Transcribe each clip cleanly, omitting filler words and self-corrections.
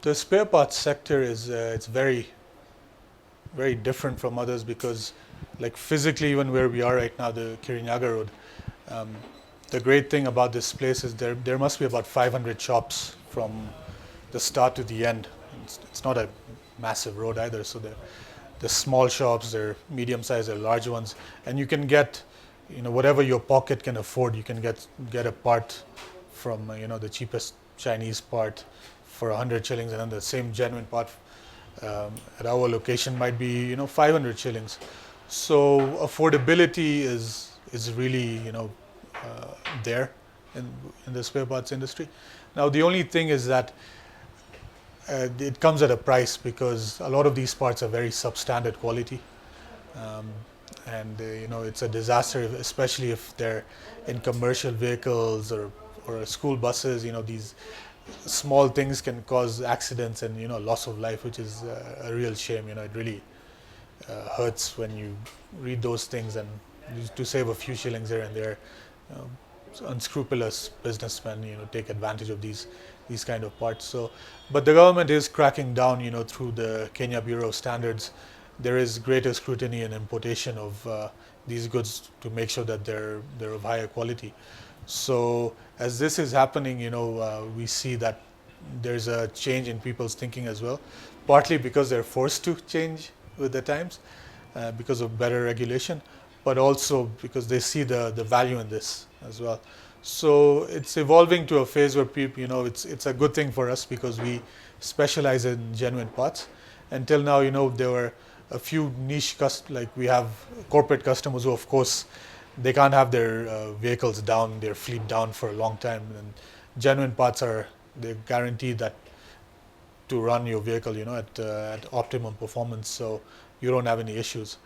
The spare parts sector is it's very different from others because, like physically, even where we are right now, the Kirinyaga Road. Um, the great thing about this place is there must be about 500 shops from the start to the end. It's not a massive road either, so the small shops, they're medium sized, they're large ones, and you can get, whatever your pocket can afford. You can get a part from the cheapest Chinese part for 100 shillings, and then the same genuine part at our location might be 500 shillings. So affordability is really there in the spare parts industry. Now the only thing is that it comes at a price because a lot of these parts are very substandard quality, um, and it's a disaster, especially if they're in commercial vehicles or school buses. These small things can cause accidents and loss of life, which is a real shame. It really hurts when you read those things, and to save a few shillings here and there, um, unscrupulous businessmen take advantage of these kind of parts. So, but the government is cracking down through the Kenya Bureau of Standards. There is greater scrutiny and importation of these goods to make sure that they're of higher quality. So as this is happening, we see that there's a change in people's thinking as well, partly because they're forced to change with the times because of better regulation, but also because they see the value in this as well. So it's evolving to a phase where people, it's a good thing for us because we specialize in genuine parts. Until now, there were a few niche like we have corporate customers who, of course, they can't have their vehicles down, their fleet down for a long time. And genuine parts they're guaranteed that to run your vehicle, at optimum performance, so you don't have any issues.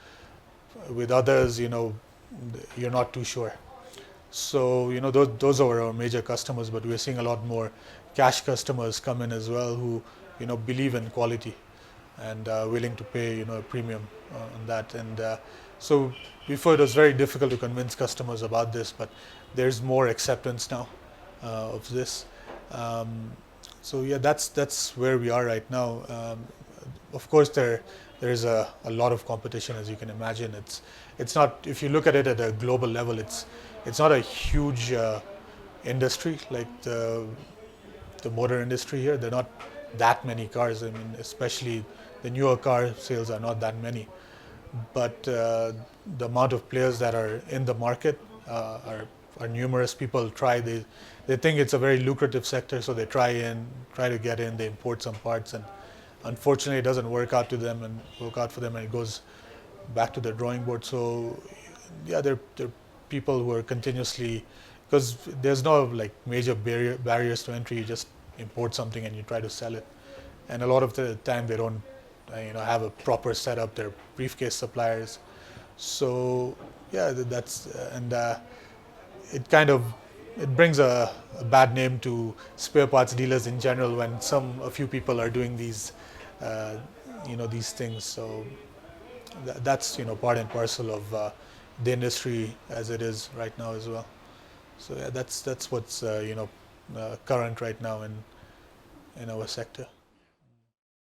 With others, you're not too sure. So those are our major customers, but we're seeing a lot more cash customers come in as well who believe in quality and are willing to pay a premium on that. And so before it was very difficult to convince customers about this, but there's more acceptance now of this. Um, so yeah, that's where we are right now. Of course, there's a lot of competition, as you can imagine. It's not, if you look at it at a global level, it's not a huge industry like the motor industry here. There are not that many cars. I mean, especially the newer car sales are not that many. But the amount of players that are in the market are numerous. People try. They think it's a very lucrative sector, so they try to get in. They import some parts, and unfortunately, it doesn't work out for them, and it goes back to the drawing board. So yeah, there are people who are continuously, because there's no like major barriers to entry. You just import something and you try to sell it, and a lot of the time they don't have a proper setup. They're briefcase suppliers. So yeah, that's and it brings a bad name to spare parts dealers in general when a few people are doing uh, these things. So that's part and parcel of the industry as it is right now as well. So yeah, that's what's current right now in our sector.